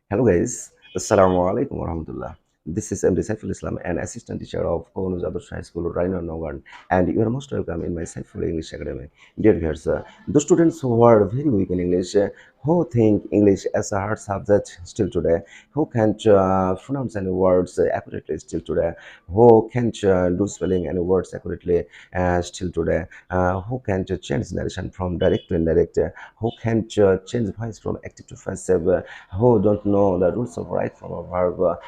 Hello guys, Assalamu alaikum warahmatullah. This is MD Saiful Islam, an assistant teacher of Konuz Adarsh High School, Raino Nogan, and you are most welcome in my Saiful English Academy. Dear viewers, the students who are very weak in English, who think English as a hard subject still today, who can't pronounce any words accurately still today, who can't do spelling any words accurately still today, who can't change narration from direct to indirect, who can't change voice from active to passive, who don't know the rules of right from a verb,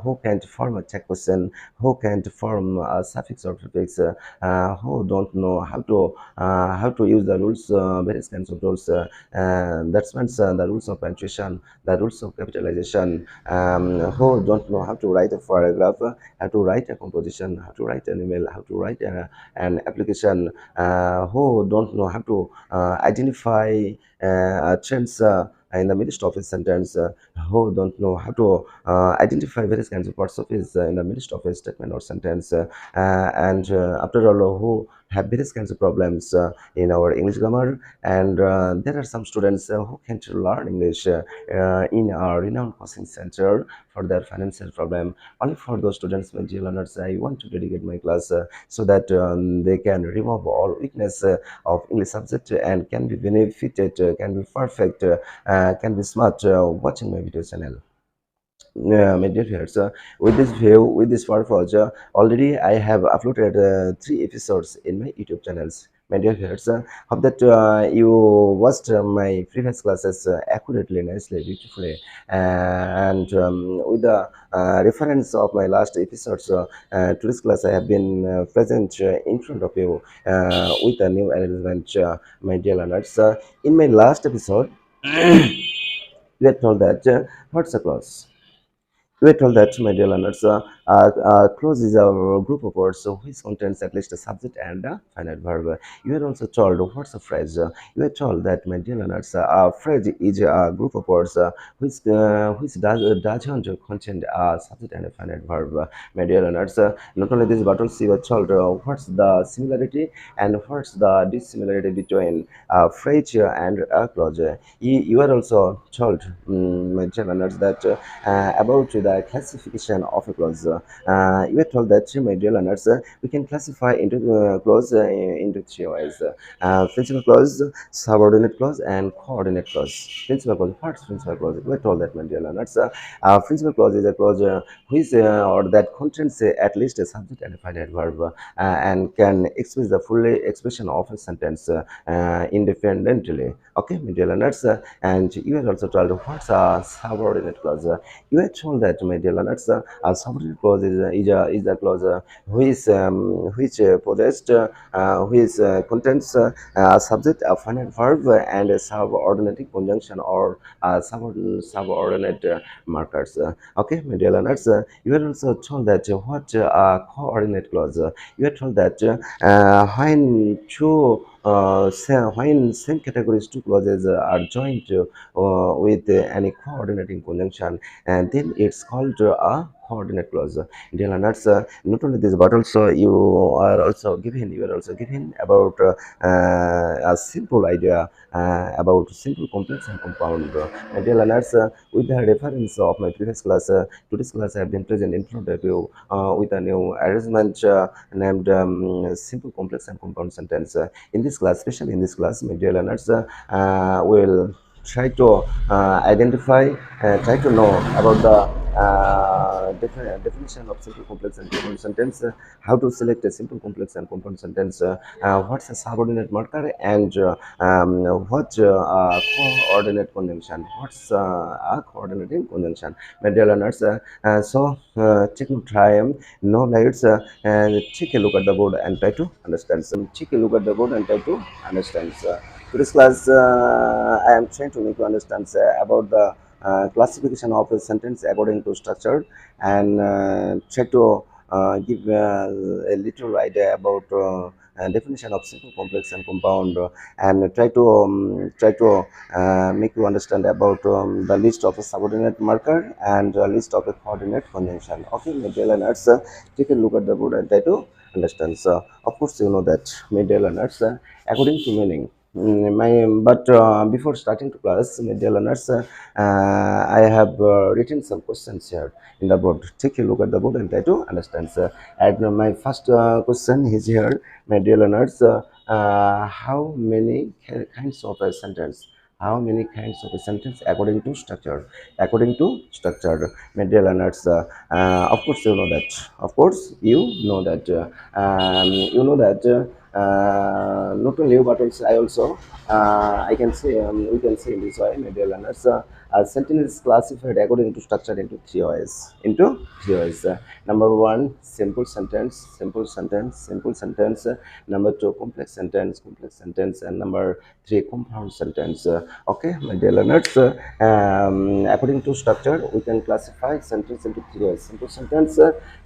who can't form a check question, who can't form a suffix or prefix, who don't know how to use the rules, various kinds of rules. That means the rules of punctuation, the rules of capitalization. Who don't know how to write a paragraph, how to write a composition, how to write an email, how to write an application. Who don't know how to identify trends in the midst of a sentence, who don't know how to identify various kinds of parts of his in the midst of a statement or sentence, and after all, who have various kinds of problems in our English grammar. And there are some students who can't learn English in a renowned coaching center for their financial problem. Only for those students, my dear learners, I want to dedicate my class so that they can remove all weakness of English subject and can be benefited, can be perfect, can be smart watching my video channel. Yeah, my dear viewers, with this view, with this purpose, already I have uploaded 3 episodes in my YouTube channels. My dear viewers, hope that you watched my previous classes accurately, nicely, beautifully, and with the reference of my last episodes, today's class I have been present in front of you with a new arrangement, my dear learners. In my last episode, we are told that what's a clause? We are told that, my dear learners, clause is a group of words which contains at least a subject and a finite verb. You are also told what's a phrase. You are told that, my dear learners, a phrase is a group of words which doesn't contain a subject and a finite verb. My dear learners, not only this, but also you are told what's the similarity and what's the dissimilarity between a phrase and a clause. You are also told, my dear learners, that about the classification of a clause. You were told that, my dear learners, we can classify into clause into 3 ways: principal clause, subordinate clause, and coordinate clause. Principal clause. What's principal clause? We were told that, my dear learners, principal clause is a clause which or that contains at least a subject and a finite verb, and can express the full expression of a sentence independently. Okay, my dear learners, and you are also told what's a subordinate clause. You are told that, my dear learners, a subordinate clause is a clause which possessed which contains a subject, a finite verb, and a subordinate conjunction or subordinate markers. Okay, my dear learners, you are also told that what a coordinate clause. You are told that when same categories two clauses are joined with any coordinating conjunction, and then it's called a coordinate clause. Dear learners, not only this, but also you are also given about a simple idea about simple, complex, and compound. Dear learners, with the reference of my previous class, today's class I have been present in front of you with a new arrangement named simple, complex, and compound sentence. In this class, especially in this class, my dear learners, will try to try to know about the definition of simple, complex, and compound sentence, how to select a simple, complex, and compound sentence, what's a subordinate marker, and what coordinate conjunction, what's a coordinating conjunction. My dear learners, take no time, no lights, and take a look at the board and try to understand. Take a look at the board and try to understand. Today's class, I am trying to make you understand about the classification of a sentence according to structure, and try to give a little idea about definition of simple, complex, and compound, and try to make you understand about the list of a subordinate marker and list of a coordinate conjunction. Okay, my dear learners, take a look at the board and try to understand. So, of course, you know that, my dear learners, according to meaning. Before starting to class, my dear learners, I have written some questions here in the board. Take a look at the board and try to understand. And my first question is here, my dear learners. How many kinds of a sentence? How many kinds of a sentence according to structure? According to structure, my dear learners. Of course, you know that. Of course, you know that. You know that. Not only you, but also I also I can say we can say in this way, my dear learners. A sentence is classified according to structure into three ways. Into three ways. Number one, simple sentence, simple sentence, simple sentence. Number two, complex sentence, and number three, compound sentence. Okay, my dear learners. According to structure, we can classify sentence into three ways: simple sentence,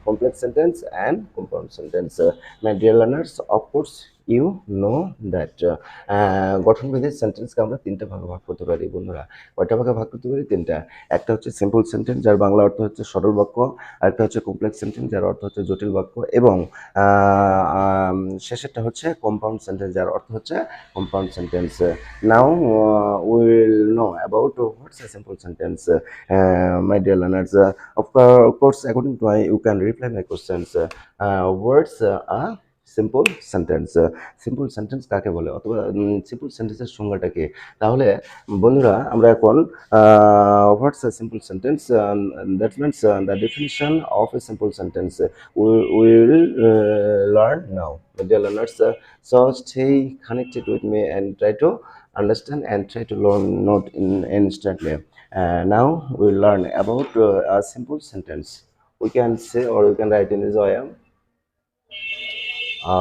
complex sentence, and compound sentence. My dear learners, of course, you know that গঠনবিধির সেন্টেন্সকে আমরা তিনটা ভাগে ভাগ করতে পারি বন্ধুরা। কয়টা ভাগে ভাগ করতে পারি? তিনটা। একটা হচ্ছে সিম্পল সেন্টেন্স, যার বাংলা অর্থ হচ্ছে সরল বাক্য। আরেকটা হচ্ছে কমপ্লেক্স সেন্টেন্স, যার অর্থ হচ্ছে জটিল বাক্য। এবং শেষেরটা হচ্ছে কম্পাউন্ড সেন্টেন্স, যার অর্থ হচ্ছে compound sentence. Now will know about what's a simple sentence, my dear learners. Of course, according to you can reply my questions. Words are simple sentence. Simple sentence কাকে বলে, অথবা সিম্পল সেন্টেন্সের সংজ্ঞাটা কি? তাহলে বন্ধুরা আমরা এখন what's a simple sentence, that means the definition of a simple sentence will learn now, dear learners. So stay connected with me and try to understand and try to learn note in instantly. Now we learn about a simple sentence. We can say, or we can write in this way: a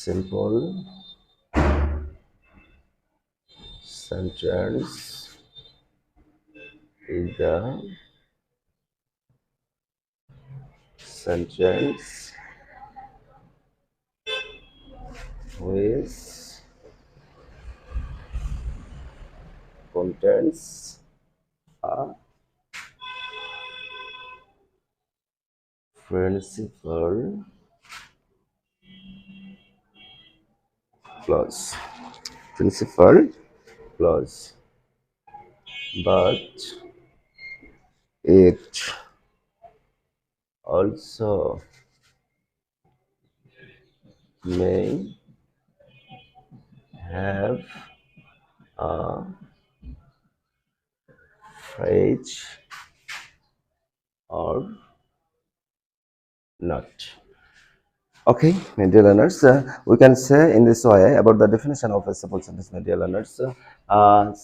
simple sentence is the sentence which contains a principal clause. Principal clause, but it also may have a phrase or not. Okay, my dear learners, we can say in this way about the definition of a simple sentence, my dear learners.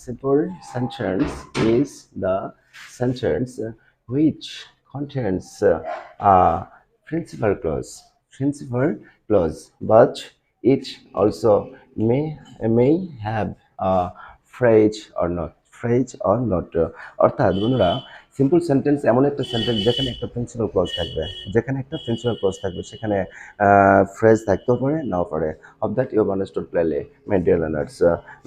Simple sentence is the sentence which contains a principal clause, but it also may have a phrase or not. অর্থাৎ বন্ধুরা, simple sentence এমন একটা sentence যেখানে একটা principal clause থাকবে, সেখানে phrase থাকতেও পারে, নাও পারে। Of that you have understood clearly, my dear learners.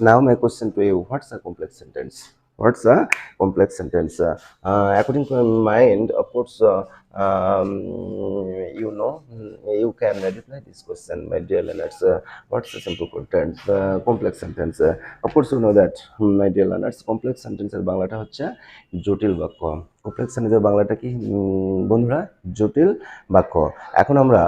Now my question to you: what's a complex sentence? What's a complex sentence? According to my mind, of course, um, you know, you can reply this question, my dear learners. What's a simple sentence? Complex sentence. Of course, you know that, my dear learners. Complex sentence এর বাংলাটা হচ্ছে জটিল বাক্য। Complex সেন্টেন্সের বাংলাটা কি বন্ধুরা? জটিল বাক্য। এখন আমরা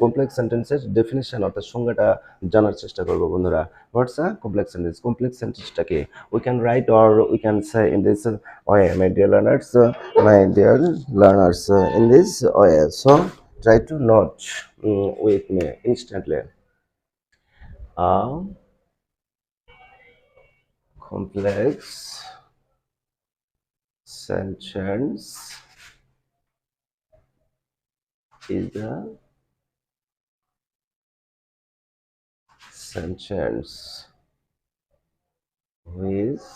কমপ্লেক্স সেন্টেন্সের ডেফিনিশন অর্থাৎ সংজ্ঞাটা জানার চেষ্টা করব বন্ধুরা। হোয়াটস আ কমপ্লেক্স সেন্টেন্স? কমপ্লেক্স সেন্টেন্সটা কি? We can write or we can say in this way, my dear learners, in this way. So try to note with me instantly. A complex sentence is the sentence with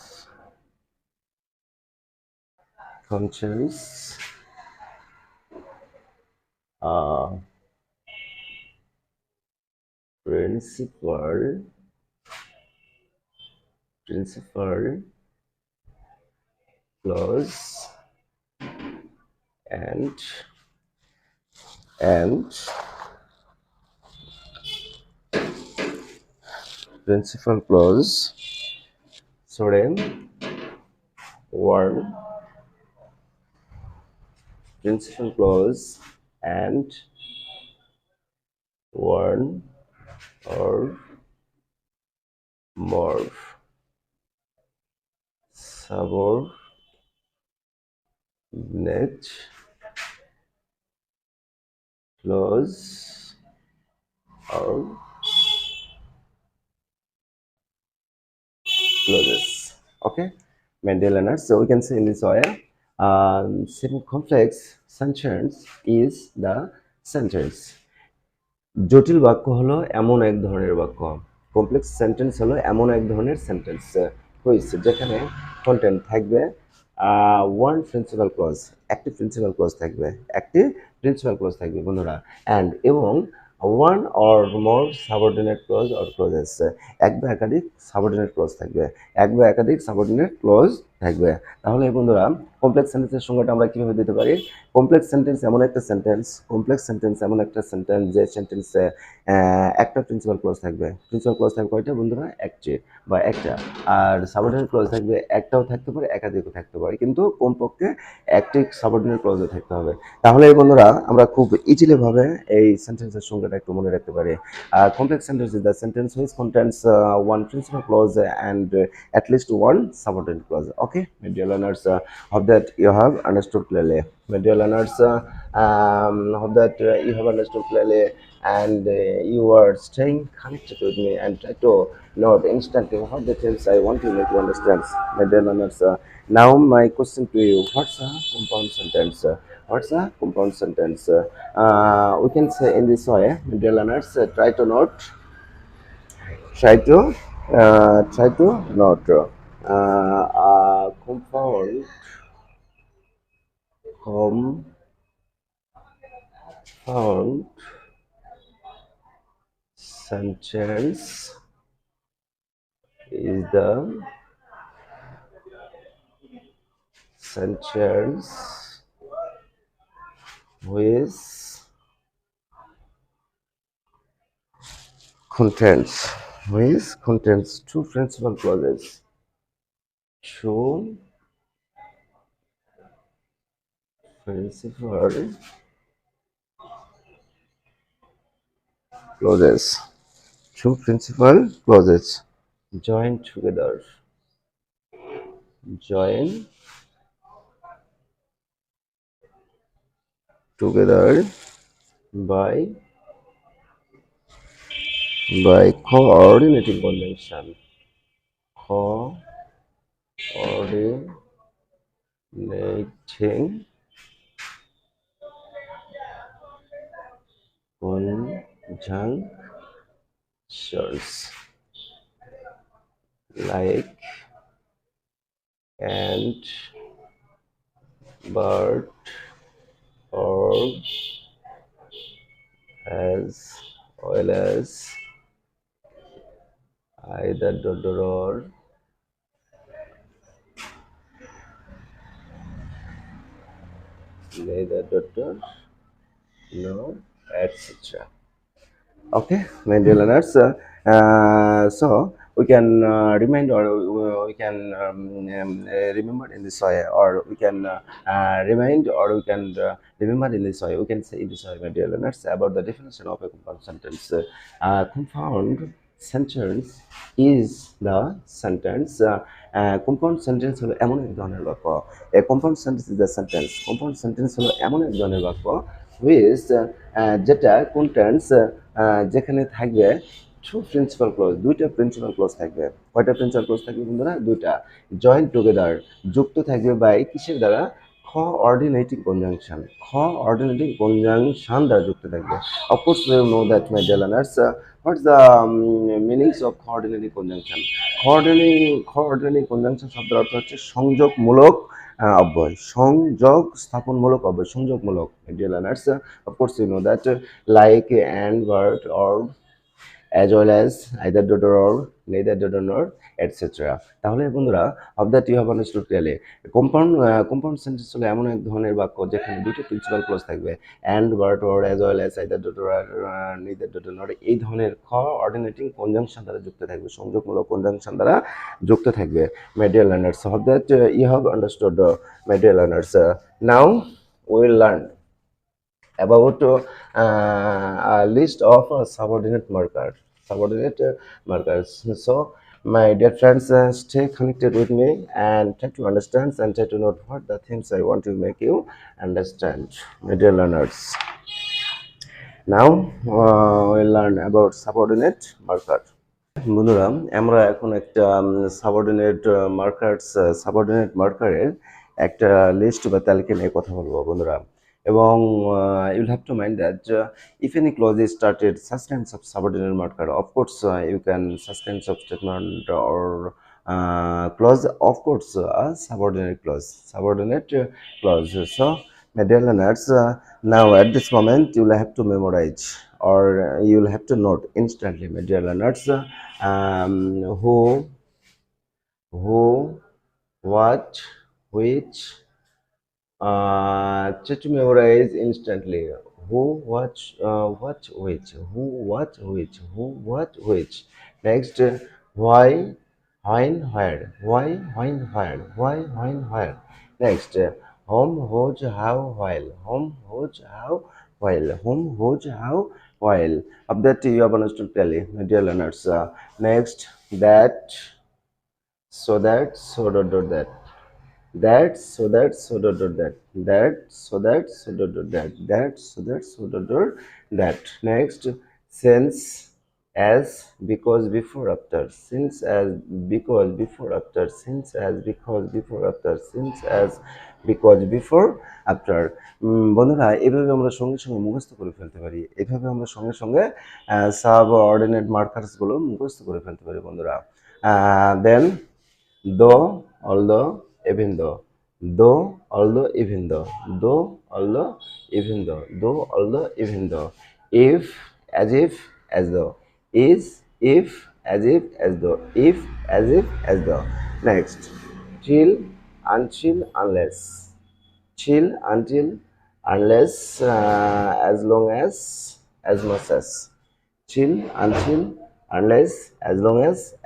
contains a principal clause and and principal clause, sorry, one principal clause and one or more subordinate clause or clauses. Okay, Mendel. So we can say in this way, semi-complex sentence is the sentence. জটিল বাক্য হলো এমন এক ধরনের বাক্য, complex sentence হলো এমন এক ধরনের সেন্টেন্স হয়েছে যেখানে কন্টেন্ট থাকবে ওয়ান প্রিন্সিপাল ক্লজ, একটি প্রিন্সিপাল ক্লজ থাকবে, একটি প্রিন্সিপাল ক্লজ থাকবে বন্ধুরা, এবং one or more subordinate clause or clauses, এক বা একাধিক সাবঅর্ডিনেট ক্লজ থাকবে, এক বা একাধিক সাবঅর্ডিনেট ক্লজ থাকবে। তাহলে বন্ধুরা কমপ্লেক্স সেন্টেন্সের সংজ্ঞাটা আমরা কিভাবে দিতে পারি? কমপ্লেক্স সেন্টেন্স এমন একটা সেন্টেন্স, কমপ্লেক্স সেন্টেন্স এমন একটা সেন্টেন্স যে সেন্টেন্সে একটা প্রিন্সিপাল ক্লজ থাকবে। প্রিন্সিপাল ক্লজ থাকবে কয়টা বন্ধুরা? একটি বা একটা। আর সাবঅর্ডিনেট ক্লজ থাকবে একটাও থাকতে পারে, একাধিকও থাকতে পারে, কিন্তু কমপক্ষে একটি সাবঅর্ডিনেট ক্লজও থাকতে হবে। তাহলে বন্ধুরা আমরা খুব ইজিলি ভাবে এই সেন্টেন্সের সংজ্ঞাটা একটু মনে রাখতে পারি। Complex sentence is the sentence which contains one principal clause and at least one subordinate clause. Okay, my dear learners, hope that you have understood clearly. My dear learners, hope that you have understood clearly and you are staying connected with me and try to note instantly what the things I want to make you understand. My dear learners, now my question to you: what's a compound sentence? What's a compound sentence? We can say in this way, my dear learners, try to note compound sentence is the sentence which contains two principal clauses, two principal clauses, join together by coordinating conjunction. Coordinating conjunctions like and, but, or, as well as, either, or, neither, no, etc. Okay, my dear learners, so we can remind or we can remember in this way, or we can remind or we can remember in this way. We can say in this way, my dear learners, about the definition of a compound sentence. Compound sentence is the sentence. Compound sentence হলো এমন এক ধরনের বাক্য। A compound sentence is the sentence. Compound sentence হলো এমন এক ধরনের বাক্য which যেটা contains যেখানে থাকবে টু প্রিন্সিপাল ক্লজ, দুইটা প্রিন্সিপাল ক্লজ থাকবে। কয়টা প্রিন্সিপাল ক্লজ থাকবে বন্ধুরা? দুইটা। জয়েন্ট টুগেদার, যুক্ত থাকবে বাই কিসের দ্বারা? coordinating conjunction, coordinating conjunction দ্বারা যুক্ত থাকবে। Of course you know that, my dear learners, what's the meanings of coordinating conjunction? coordinating conjunction শব্দের অর্থ হচ্ছে সংযোগমূলক অব্যয়, সংযোগ স্থাপনমূলক অব্যয়, সংযোগমূলক। Dear learners, of course you know that, like and, but, or, as well as either dot or neither dot nor etc. তাহলে বন্ধুরা of that you have understood clearly compound sentence হলো এমন এক ধরনের বাক্য যেখানে দুটো প্রিন্সিপাল ক্লজ থাকবে and but or as well as either dot or neither dot nor এই ধরনের coordinating conjunction দ্বারা যুক্ত থাকবে, সংযোগমূলক conjunction দ্বারা যুক্ত থাকবে। My dear learners, of that you have understood, my dear learners. Now we will learn about a list of subordinate markers. So my dear friends, stay connected with me and try to understand and try to note what the things I want to make you understand, my dear learners. Now we'll learn about subordinate marker. বন্ধুরা আমরা এখন একটা subordinate মার্কারের একটা list বা তালিকা নিয়ে কথা বলবো বন্ধুরা। এবং you'll have to mind that if any clause is started such kinds of subordinate marker, of course you can such kinds of statement or clause, of course a subordinate clause. So my dear learners, now at this moment you will have to memorize or you will have to note instantly, my dear learners, who, what, which. Try to memorize instantly. Who, what, which. Who, what, which. Who, what, which. Next, why, when, where. Why, when, where. Why, when, where. Next, whom, whose, how, while. Whom, whose, how, while. Whom, whose, how, while. Of that you have understood clearly, my dear learners. Next, that, so that, so dot dot that. That, so that, so dot dot that. That, so that, so dot dot that. That, so that, so dot dot that. Next, since, as, because, before, after. Since, as, because, before, after. Since, as, because, before, after. Since, as, because, before, after. বন্ধুরা এভাবে আমরা সঙ্গে সঙ্গে মুখস্থ করে ফেলতে পারি, এভাবে আমরা সঙ্গে সঙ্গে সাবঅর্ডিনেট মার্কার্সগুলো মুখস্থ করে ফেলতে পারি বন্ধুরা। দেন though, although, even though, though, although, even though, though, although, even though, though, although, even though, if, as if, as though, is, if, as if, as though, if, as if, as though. Next, till, until, unless, chill, until, unless, as long as much as. Chill, until, unless, as long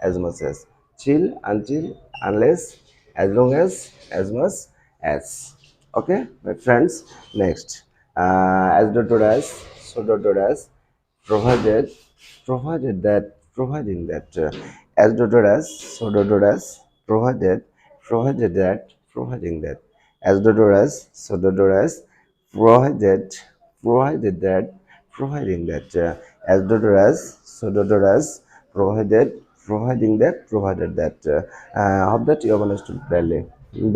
as much as. Chill, until, unless, as long as much as. Okay, my friends. Next, as dot dot as, so dot dot as, provided that, providing that, as dot dot as, so dot dot as, provided that, providing that, as dot dot as, so dot dot as, provided that, providing that, as dot dot as, so dot dot as, providing that, hope that you have understood clearly.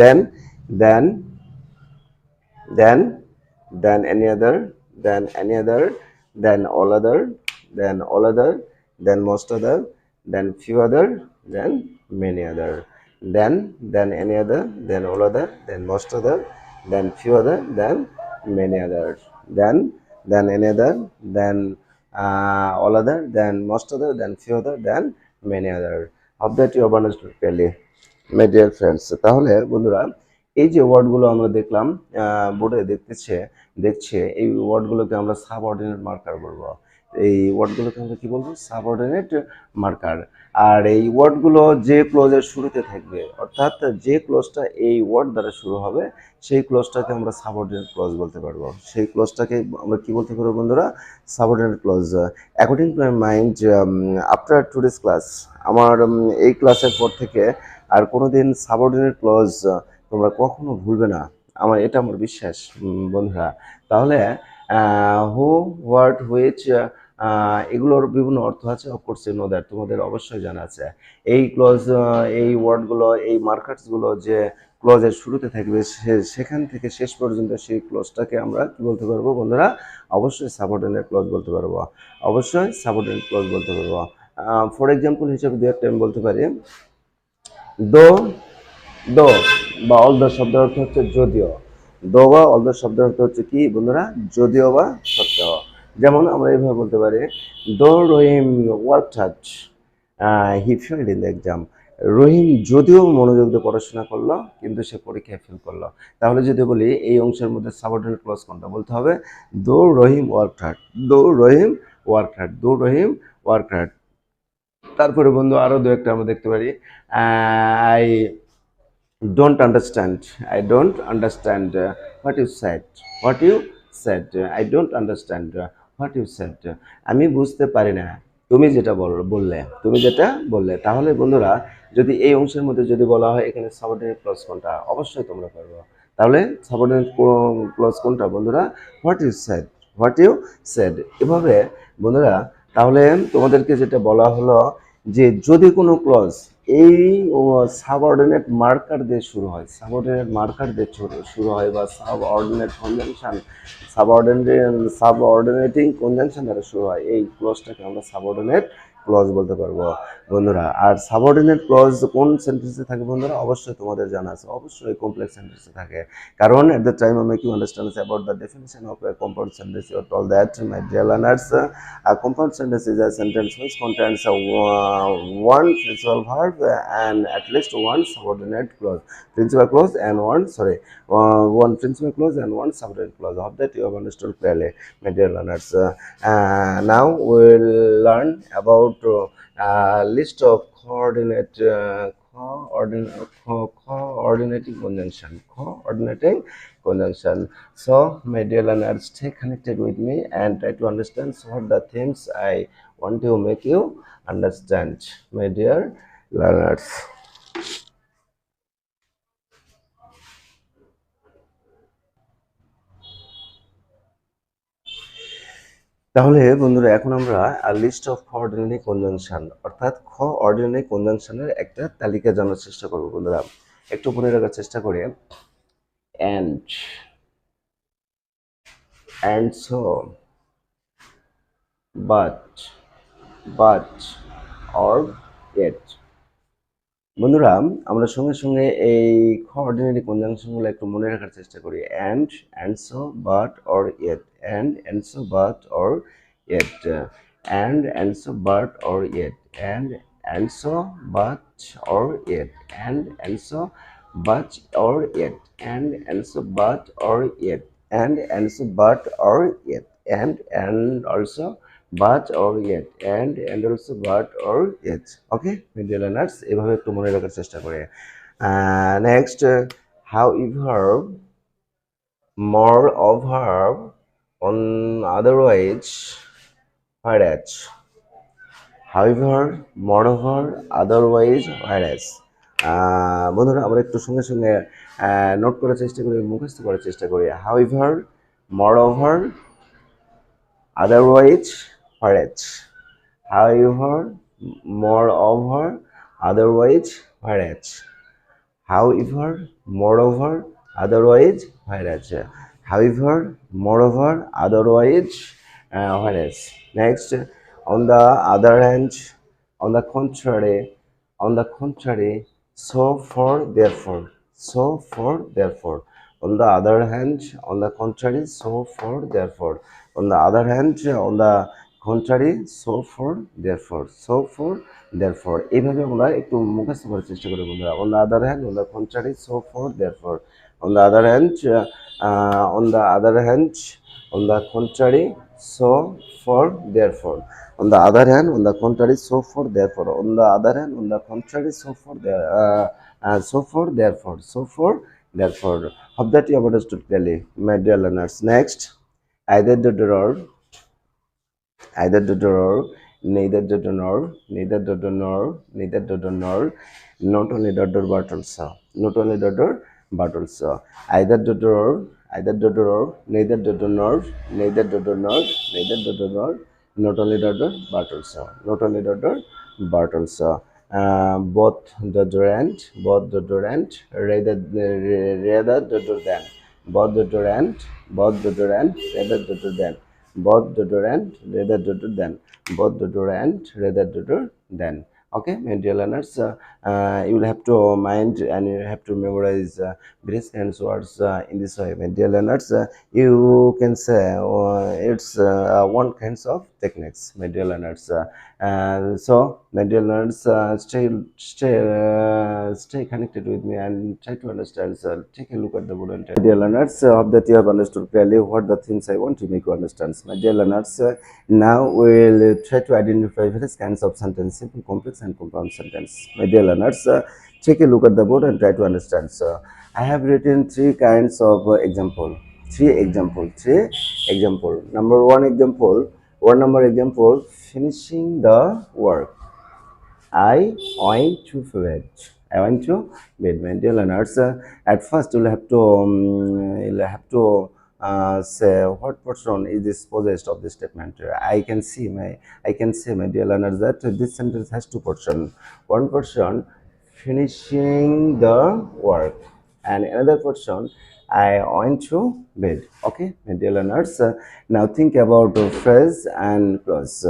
Then any other, then all other, then most other, then few other, then many other. Then any other, then all other, then most other, then few other, then many other. Then any other, then all other, then most other, then few other, then many other. Hope that you have understood clearly, my dear friends. তাহলে বন্ধুরা এই যে ওয়ার্ডগুলো আমরা দেখলাম বোর্ডে দেখছে এই ওয়ার্ডগুলোকে আমরা সাবঅর্ডিনেট মার্কার বলবো। এই ওয়ার্ডগুলোকে আমরা কি বলবো? Subordinate marker. আর এই ওয়ার্ডগুলো যে ক্লোজের শুরুতে থাকবে, অর্থাৎ যে ক্লোজটা এই ওয়ার্ড দ্বারা শুরু হবে সেই ক্লোজটাকে আমরা সাবঅর্ডিনেট ক্লোজ বলতে পারবো। সেই ক্লোজটাকে আমরা কি বলতে পারবো বন্ধুরা? Subordinate clause. According to my mind, after today's class, আমার এই ক্লাসের পর থেকে আর কোনোদিন সাবঅর্ডিনেট ক্লোজ তোমরা কখনো ভুলবে না, এটা আমার বিশ্বাস বন্ধুরা। তাহলে হু, হোয়াট, হুইচ, এগুলোর বিভিন্ন অর্থ আছে, অফকোর্স ইউ নো দ্যাট, তোমাদের অবশ্যই জানা আছে। এই ক্লজ, এই ওয়ার্ডগুলো, এই মার্কার্সগুলো যে ক্লজের শুরুতে থাকবে সেখান থেকে শেষ পর্যন্ত সেই ক্লজটাকে আমরা কি বলতে পারবো বন্ধুরা? অবশ্যই সাবঅর্ডিনেট ক্লজ বলতে পারবো, অবশ্যই সাবঅর্ডিনেট ক্লজ বলতে পারবো। ফর এক্সাম্পল হিসেবে দু একটা আমি বলতে পারি, দো বা অলদো শব্দের অর্থ হচ্ছে যদিও। দো বা অলদো শব্দের অর্থ হচ্ছে কি বন্ধুরা? যদিও বা সত্ত্বেও। যেমন আমরা এইভাবে বলতে পারি, though Rahim worked hard, he failed in the exam. Rahim যদিও মনোযোগ দিয়ে পড়াশোনা করলো কিন্তু সে পরীক্ষায় ফেল করলো। তাহলে যদি বলি এই অংশের মধ্যে সাবঅর্ডিনেট ক্লজ কোনটা, বলতে হবে দো রহিম ওয়ার্কড হার্ড, দো রহিম ওয়ার্কড হার্ড, দো রহিম ওয়ার্কড হার্ড। তারপরে বন্ধু আরো দু একটা আমরা দেখতে পারি, I don't understand, I don't understand what you said, what you said, I don't understand what you said, আমি বুঝতে পারি না তুমি যেটা বললে, তুমি যেটা বললে। তাহলে বন্ধুরা যদি এই অংশের মধ্যে যদি বলা হয় এখানে সাবঅর্ডিনেট ক্লজ কোনটা, অবশ্যই তোমরা পারবে। তাহলে সাবঅর্ডিনেট ক্লজ কোনটা বন্ধুরা, what you said, what you said. এভাবে বন্ধুরা তাহলে তোমাদেরকে যেটা বলা হলো যে যদি কোনো ক্লজ এই সাবঅর্ডিনেট মার্কার দিয়ে শুরু হয়, সাবঅর্ডিনেট মার্কার দিয়ে শুরু হয় বা সাবঅর্ডিনেট কনজাংশন, সাবঅর্ডিনেটিং কনজাংশন দ্বারা শুরু হয়, এই ক্লজটাকে আমরা সাবঅর্ডিনেট ক্লজ বলতে পারবো বন্ধুরা। আর সাবঅর্ডিনেট ক্লজ কোন সেন্টেন্সে থাকে বন্ধুরা, অবশ্যই তোমাদের জানা আছে, অবশ্যই কমপ্লেক্স সেন্টেন্সে থাকে। কারণ at the time I make you understand about the definition of a compound sentence, you are told that my dear learners, a compound sentence is a sentence which contains one principal verb and at least one subordinate clause, principal clause and one principal clause and one subordinate clause. I hope that you have understood clearly, my dear learners. Now we'll learn about list of coordinating conjunction. So my dear learners, stay connected with me and try to understand what the things I want to make you understand, my dear learners. তাহলে বন্ধুরা এখন আমরা list of coordinating conjunction অর্থাৎ coordinating কনজাংশনের একটা তালিকা জানার চেষ্টা করব বন্ধুরা। একটু মনে রাখার চেষ্টা করি, and so, but or yet। বন্ধুরা আমরা সঙ্গে সঙ্গে এই কোঅর্ডিনেটিং কনজাংশনগুলো একটু মনে রাখার চেষ্টা করি, and so, but or yet, and so, but or yet, and so, but or yet, and so, but or yet, and so, but or yet, and so, but or yet, and so, but or yet, and also but or yet, and also but or yet। Okay media learners, এভাবে একটু মনে রাখার চেষ্টা করে। Next, however, moreover, on, otherwise, whereas। however, moreover, otherwise, whereas। বন্ধুরা আমরা একটু সঙ্গে সঙ্গে নোট করার চেষ্টা করি, মুখস্থ করার চেষ্টা করি। however, moreover, otherwise, whereas। however, moreover, otherwise, whereas। however, moreover, otherwise, whereas। however, moreover, otherwise, whereas। Next, on the other hand, on the contrary, on the contrary, so for therefore, so for therefore। on the other hand, on the contrary, so for therefore। on the other hand, on the contrary, so for therefore, so for therefore। এইভাবে আমরা একটু মুখস্থ করার চেষ্টা করি বন্ধুরা। on the other hand, on the contrary, so for therefore। on the other hand, on the other hand, on the contrary, so for therefore। on the other hand, on the contrary, so for therefore। on the other hand, on the contrary, so for so for therefore, so for therefore। Hope that you have understood clearly, my dear learners। Next, either the drawer, either the drawer, neither the nor, neither the nor, neither the nor, not only the door but also, not only the door but also। either the drawer, either the drawer, neither the nor, neither the nor, neither the nor, not only the door but also, not only the door but also। Both the durant, both the durant, rather the than, both the durant, both the durant, rather the than, both the durant, rather the than, both the durant, rather the than। Okay, my dear learners, you will have to mind and you have to memorize various kinds of words in this way. My dear learners, you can say it's one kinds of techniques, my dear learners. So, my dear learners, stay connected with me and try to understand. So, take a look at the board and my dear learners, hope that you have understood clearly what the things I want to make you understand. My dear learners, now we'll try to identify various kinds of sentence, simple, complex, and compound sentence. My dear learners, take a look at the board and try to understand. So, I have written three kinds of example. Three example. Number one example, one number example, finishing the work. I want to bed. I want to bed. My dear learners, at first you'll have to say what portion is this possessed of this statement. I can say, my dear learners, that this sentence has two portions. One portion, finishing the work, and another portion, I want to bed. Okay, my dear learners. Now think about phrase and clause.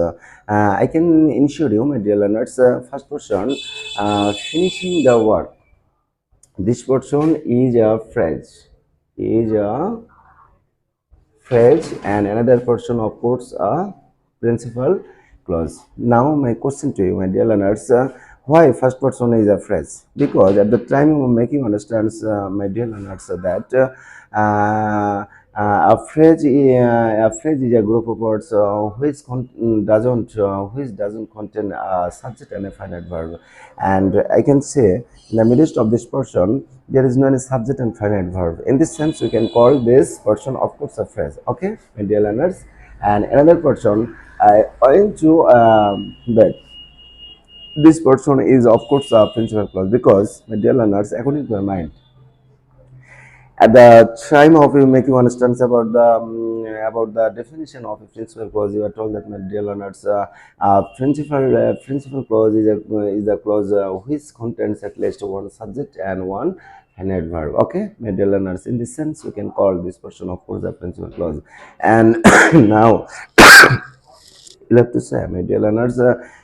I can ensure you, my dear learners, first portion, finishing the work. This portion is a phrase. Is a phrase, and another portion of course a principal clause. Now my question to you, my dear learners, why first person is a phrase? Because at the time of making understands, my dear learners, that a phrase is a group of words which doesn't contain a subject and a finite verb, and I can say in the midst of this portion there is no any subject and finite verb. In this sense, we can call this portion of course a phrase. Okay, my dear learners, and another portion, I want to bed. This portion is of course a principal clause because, my dear learners, according to my mind, at the time of you making understand about the definition of a principal clause, you are told that, my dear learners, principal clause is a clause which contains at least one subject and one finite verb. Okay, my dear learners, in this sense we can call this portion of course the principal clause. And now you have to say, my dear learners,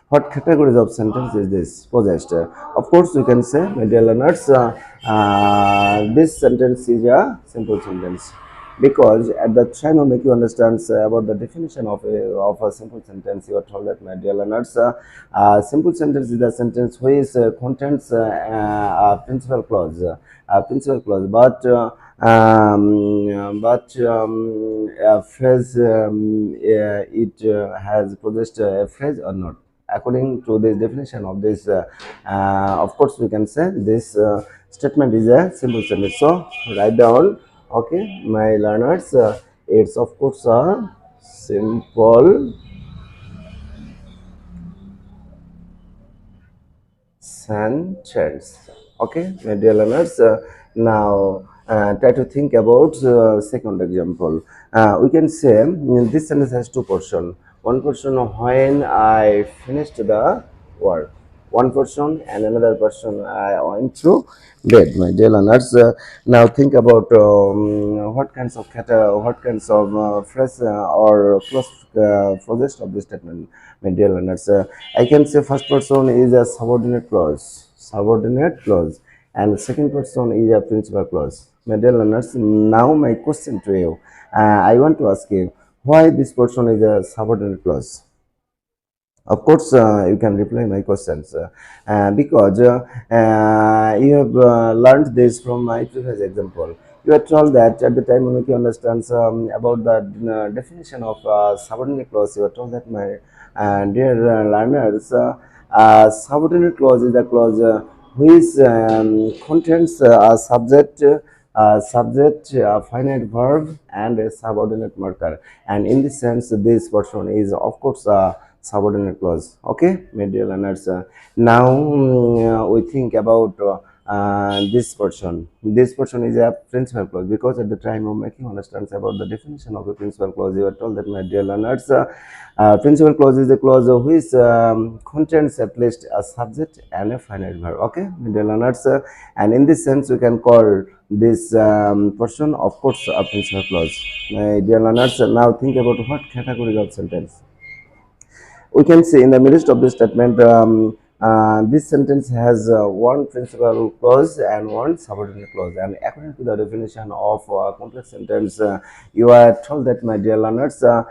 what categories of sentence is this possessed? Of course, you can say, my dear learners, this sentence is a simple sentence because at the time of make you understand about the definition of a simple sentence, you are told that, my dear learners, simple sentence is a sentence which contains a principal clause, but a phrase, it has possessed a phrase or not. According to this definition of this, of course, we can say this statement is a simple sentence. So, write down, okay, my learners, it's of course a simple sentence. Okay, my dear learners, now try to think about second example. We can say, this sentence has two portions. One portion when I finished the work, one person and another person I went to bed. My dear learners, now think about what kinds of phrase or clause possessed of this statement. My dear learners, I can say first person is a subordinate clause, and the second person is a principal clause. My dear learners, now my question to you, I want to ask you, why this person is a subordinate clause? Of course, you can reply my questions because you have learned this from my previous example. You are told that at the time when you understand about the definition of subordinate clause, you are told that, my dear learners, subordinate clause is a clause which contains a subject, a finite verb, and a subordinate marker. And in this sense, this portion is of course subordinate clause. Okay, my dear learners, now we think about this portion. This portion is a principal clause because at the time of making understands about the definition of a principal clause, you are told that, my dear learners, principal clause is a clause which contains at least a subject and a finite verb. Okay, my dear learners, and in this sense we can call this portion of course a principal clause. My dear learners, now think about what categories of sentence. We can say in the midst of this statement, This sentence has one principal clause and one subordinate clause. And according to the definition of complex sentence, you are told that, my dear learners, a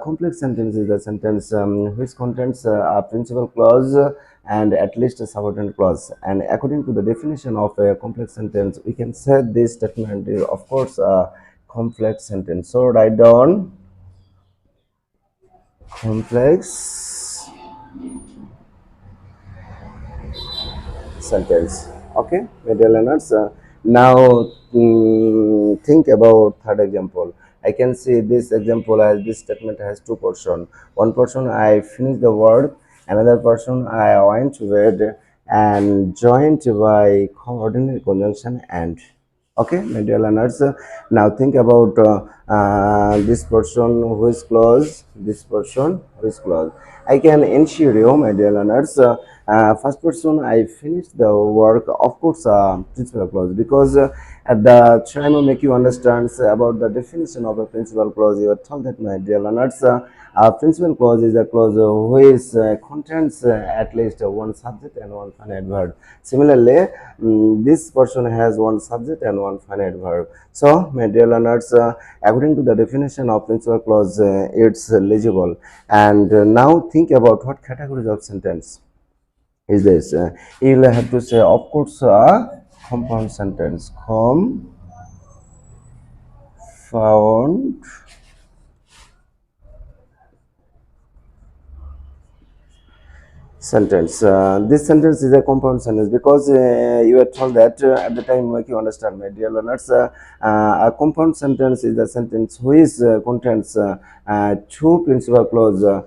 complex sentence is a sentence which contains a principal clause and at least a subordinate clause. And according to the definition of a complex sentence, we can say this statement is, of course, a complex sentence. So write down complex sentence. Okay, my dear learners. Now think about third example. I can see this example as this statement has two portion. One portion I finish the word, another portion I went to bed, and joined by coordinate conjunction and. Okay, my dear learners. Now think about this portion who is close, this portion who is close. I can ensure you, my dear learners, first person I finished the work, of course, principal clause, because at the trying to make you understand about the definition of a principal clause, you are told that, my dear learners, a principal clause is a clause which contains at least one subject and one finite verb. Similarly, this portion has one subject and one finite verb. So, my dear learners, according to the definition of principal clause, it's legible. And now think about what categories of sentence is this. You'll have to say, of course, a compound sentence. Compound sentence. This sentence is a compound sentence because you are told that at the time make you understand, my dear learners. A compound sentence is a sentence which contains two principal clauses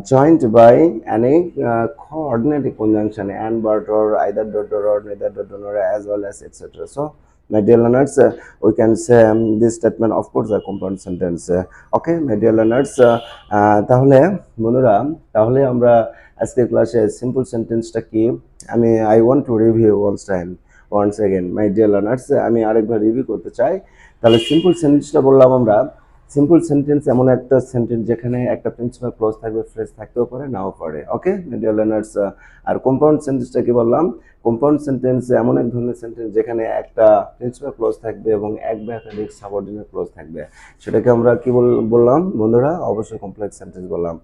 joined by any coordinating conjunction and but or either dot or neither dot or as well as etc. So, my dear learners, we can say this statement, of course, a compound sentence. Okay, my dear learners, তাহলে বন্ধুরা, তাহলে আমরা আজকের ক্লাসে simple সেন্টেন্সটা কি আমি I want to review once again, my dear learners, আমি আরেকবার রিভিউ করতে চাই। তাহলে সিম্পল সেন্টেন্সটা বললাম আমরা। সিম্পল সেন্টেন্স এমন একটা সেন্টেন্স যেখানে একটা প্রিন্সিপাল ক্লজ থাকবে, ফ্রেজ থাকতেও পারে, নাও পারে। ওকে, মাই ডিয়ার লার্নার্স, আর কম্পাউন্ড সেন্টেন্সটা কি বললাম? কম্পাউন্ড সেন্টেন্স এমন এক ধরনের সেন্টেন্স যেখানে একটা প্রিন্সিপাল ক্লজ থাকবে এবং এক বা একাধিক সাবঅর্ডিনেট ক্লজ থাকবে, সেটাকে আমরা কি বললাম বন্ধুরা? অবশ্যই কমপ্লেক্স সেন্টেন্স বললাম।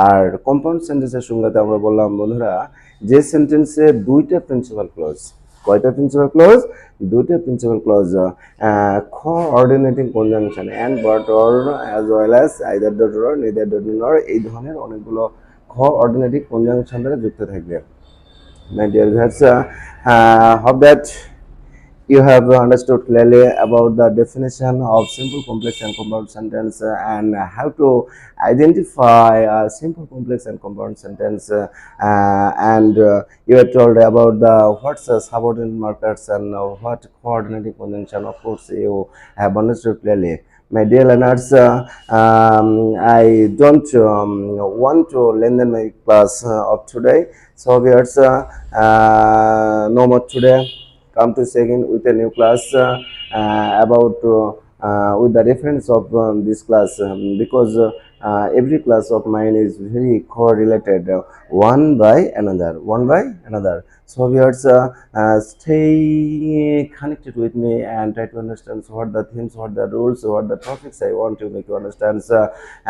আর কম্পাউন্ড সেন্টেন্সের সংজ্ঞাতে আমরা বললাম বন্ধুরা, যে সেন্টেন্সে দুইটা প্রিন্সিপাল ক্লজ, কয়টা প্রিন্সিপাল ক্লজ? দুইটা principal clause, coordinating conjunction and but or as well as either dot or neither dot or, এই ধরনের অনেকগুলো কোঅর্ডিনেটিং কনজাংশন দ্বারা যুক্ত থাকবে। My dear viewers, hope that you have understood clearly about the definition of simple, complex, and compound sentence and how to identify a simple, complex, and compound sentence. And you are told about the what's subordinate markers and what coordinating conjunction. Of course, you have understood clearly. My dear learners, I don't want to lengthen my class of today. So, viewers, no more today. Come to second with a new class about with the reference of this class, because every class of mine is very correlated, one by another. So viewers, stay connected with me and try to understand what the themes, what the rules, what the topics I want to make you understand,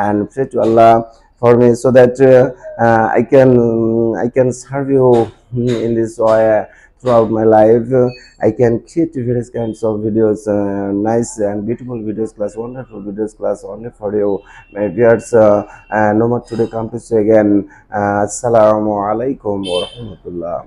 and pray to Allah for me so that I can serve you in this way throughout my life. I can create various kinds of videos, nice and beautiful videos class, wonderful videos class only for you, my viewers. No more today, come to see again. Assalamu alaikum wa rahmatullah.